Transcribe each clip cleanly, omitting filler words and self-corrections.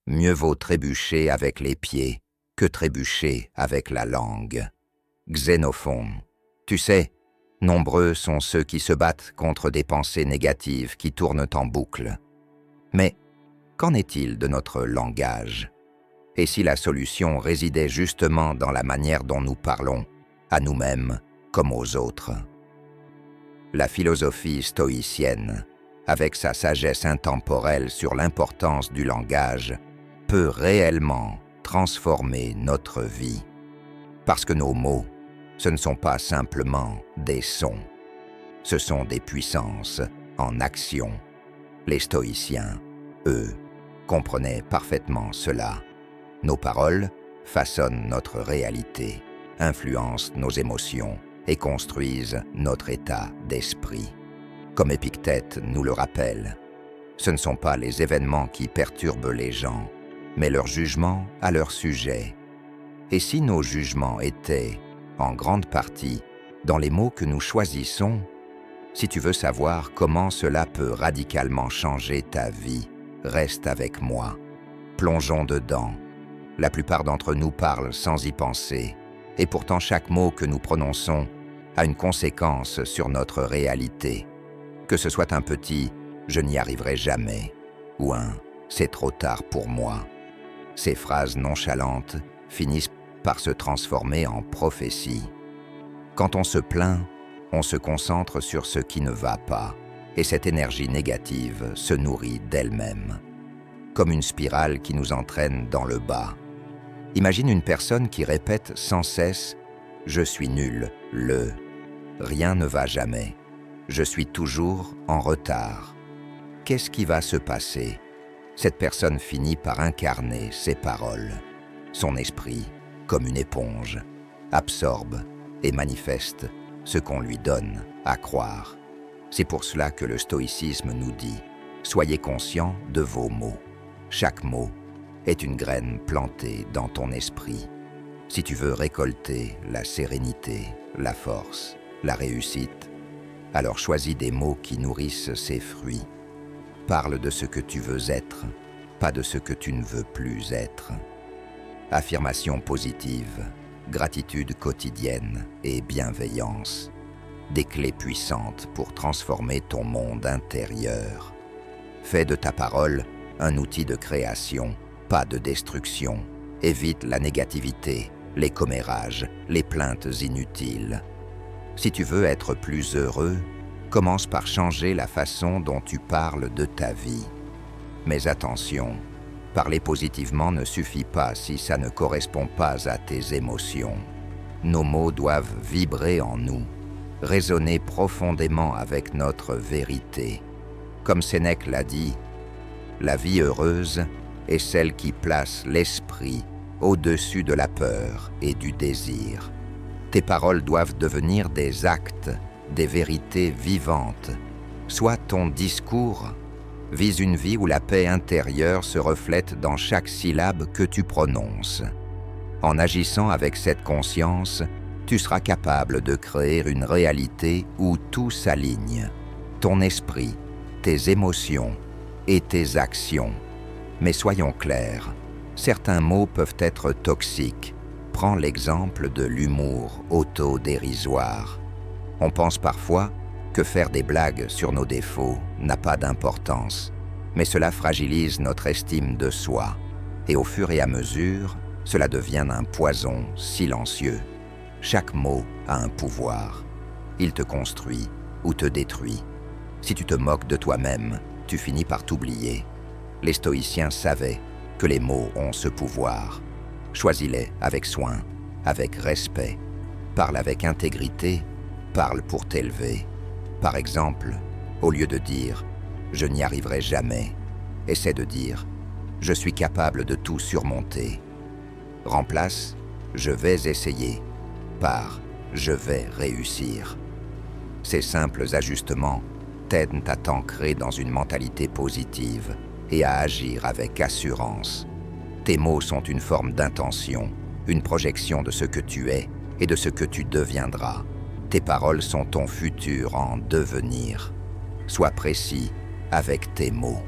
Mieux vaut trébucher avec les pieds que trébucher avec la langue. Xénophon. Tu sais, nombreux sont ceux qui se battent contre des pensées négatives qui tournent en boucle. Mais qu'en est-il de notre langage? Et si la solution résidait justement dans la manière dont nous parlons, à nous-mêmes comme aux autres? La philosophie stoïcienne, avec sa sagesse intemporelle sur l'importance du langage, peut réellement transformer notre vie. Parce que nos mots, ce ne sont pas simplement des sons, ce sont des puissances en action. Les stoïciens, eux, comprenaient parfaitement cela. Nos paroles façonnent notre réalité, influencent nos émotions et construisent notre état d'esprit. Comme Épictète nous le rappelle, ce ne sont pas les événements qui perturbent les gens, mais leur jugement à leur sujet. Et si nos jugements étaient, en grande partie, dans les mots que nous choisissons, si tu veux savoir comment cela peut radicalement changer ta vie, reste avec moi. Plongeons dedans. La plupart d'entre nous parlent sans y penser, et pourtant chaque mot que nous prononçons a une conséquence sur notre réalité. Que ce soit un petit « je n'y arriverai jamais » ou un « c'est trop tard pour moi ». Ces phrases nonchalantes finissent par se transformer en prophétie. Quand on se plaint, on se concentre sur ce qui ne va pas, et cette énergie négative se nourrit d'elle-même, comme une spirale qui nous entraîne dans le bas. Imagine une personne qui répète sans cesse « je suis nul, rien ne va jamais, je suis toujours en retard ». Qu'est-ce qui va se passer? Cette personne finit par incarner ses paroles. Son esprit, comme une éponge, absorbe et manifeste ce qu'on lui donne à croire. C'est pour cela que le stoïcisme nous dit « Soyez conscients de vos mots. Chaque mot est une graine plantée dans ton esprit. Si tu veux récolter la sérénité, la force, la réussite, alors choisis des mots qui nourrissent ces fruits. Parle de ce que tu veux être, pas de ce que tu ne veux plus être. Affirmation positive, gratitude quotidienne et bienveillance. Des clés puissantes pour transformer ton monde intérieur. Fais de ta parole un outil de création, pas de destruction. Évite la négativité, les commérages, les plaintes inutiles. Si tu veux être plus heureux, commence par changer la façon dont tu parles de ta vie. Mais attention, parler positivement ne suffit pas si ça ne correspond pas à tes émotions. Nos mots doivent vibrer en nous, résonner profondément avec notre vérité. Comme Sénèque l'a dit, la vie heureuse est celle qui place l'esprit au-dessus de la peur et du désir. Tes paroles doivent devenir des actes, des vérités vivantes. Soit ton discours vise une vie où la paix intérieure se reflète dans chaque syllabe que tu prononces. En agissant avec cette conscience, tu seras capable de créer une réalité où tout s'aligne. Ton esprit, tes émotions et tes actions. Mais soyons clairs, certains mots peuvent être toxiques. Prends l'exemple de l'humour auto-dérisoire. On pense parfois que faire des blagues sur nos défauts n'a pas d'importance, mais cela fragilise notre estime de soi. Et au fur et à mesure, cela devient un poison silencieux. Chaque mot a un pouvoir. Il te construit ou te détruit. Si tu te moques de toi-même, tu finis par t'oublier. Les stoïciens savaient que les mots ont ce pouvoir. Choisis-les avec soin, avec respect. Parle avec intégrité, parle pour t'élever. Par exemple, au lieu de dire « je n'y arriverai jamais », essaie de dire « je suis capable de tout surmonter ». Remplace « je vais essayer » par « je vais réussir ». Ces simples ajustements t'aident à t'ancrer dans une mentalité positive et à agir avec assurance. Tes mots sont une forme d'intention, une projection de ce que tu es et de ce que tu deviendras. Tes paroles sont ton futur en devenir. Sois précis avec tes mots.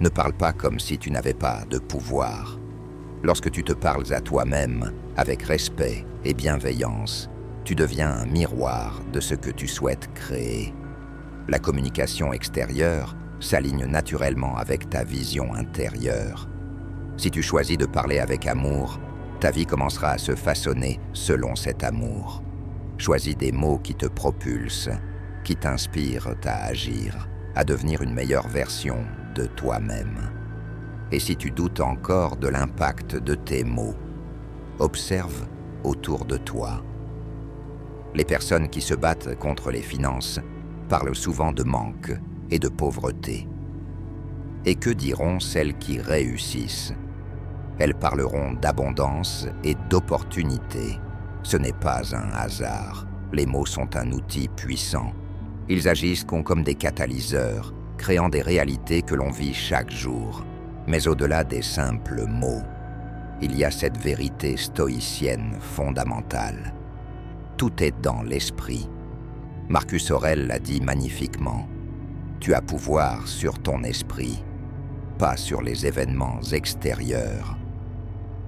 Ne parle pas comme si tu n'avais pas de pouvoir. Lorsque tu te parles à toi-même avec respect et bienveillance, tu deviens un miroir de ce que tu souhaites créer. La communication extérieure s'aligne naturellement avec ta vision intérieure. Si tu choisis de parler avec amour, ta vie commencera à se façonner selon cet amour. Choisis des mots qui te propulsent, qui t'inspirent à agir, à devenir une meilleure version de toi-même. Et si tu doutes encore de l'impact de tes mots, observe autour de toi. Les personnes qui se battent contre les finances parlent souvent de manque et de pauvreté. Et que diront celles qui réussissent? Elles parleront d'abondance et d'opportunité. Ce n'est pas un hasard. Les mots sont un outil puissant. Ils agissent comme des catalyseurs, créant des réalités que l'on vit chaque jour. Mais au-delà des simples mots, il y a cette vérité stoïcienne fondamentale. Tout est dans l'esprit. Marcus Aurèle l'a dit magnifiquement. Tu as pouvoir sur ton esprit, pas sur les événements extérieurs.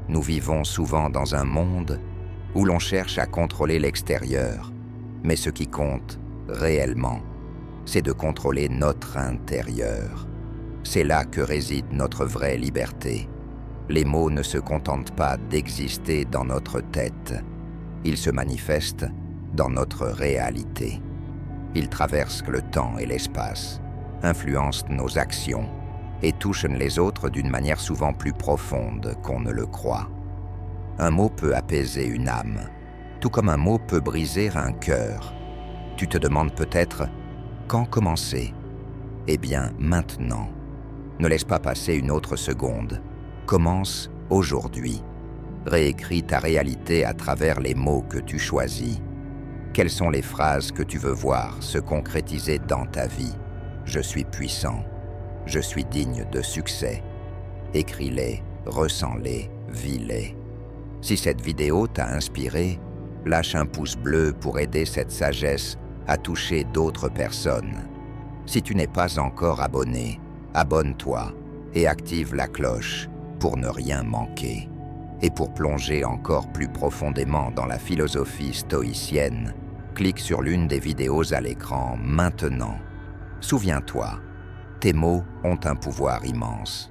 Nous vivons souvent dans un monde où l'on cherche à contrôler l'extérieur, mais ce qui compte réellement, c'est de contrôler notre intérieur. C'est là que réside notre vraie liberté. Les mots ne se contentent pas d'exister dans notre tête. Ils se manifestent dans notre réalité. Ils traversent le temps et l'espace, influencent nos actions et touchent les autres d'une manière souvent plus profonde qu'on ne le croit. Un mot peut apaiser une âme, tout comme un mot peut briser un cœur. Tu te demandes peut-être « Quand commencer ?» Eh bien, maintenant. Ne laisse pas passer une autre seconde. Commence aujourd'hui. Réécris ta réalité à travers les mots que tu choisis. Quelles sont les phrases que tu veux voir se concrétiser dans ta vie? Je suis puissant. Je suis digne de succès. Écris-les, ressens-les, vis-les. Si cette vidéo t'a inspiré, lâche un pouce bleu pour aider cette sagesse à toucher d'autres personnes. Si tu n'es pas encore abonné, abonne-toi et active la cloche pour ne rien manquer. Et pour plonger encore plus profondément dans la philosophie stoïcienne, clique sur l'une des vidéos à l'écran maintenant. Souviens-toi, tes mots ont un pouvoir immense.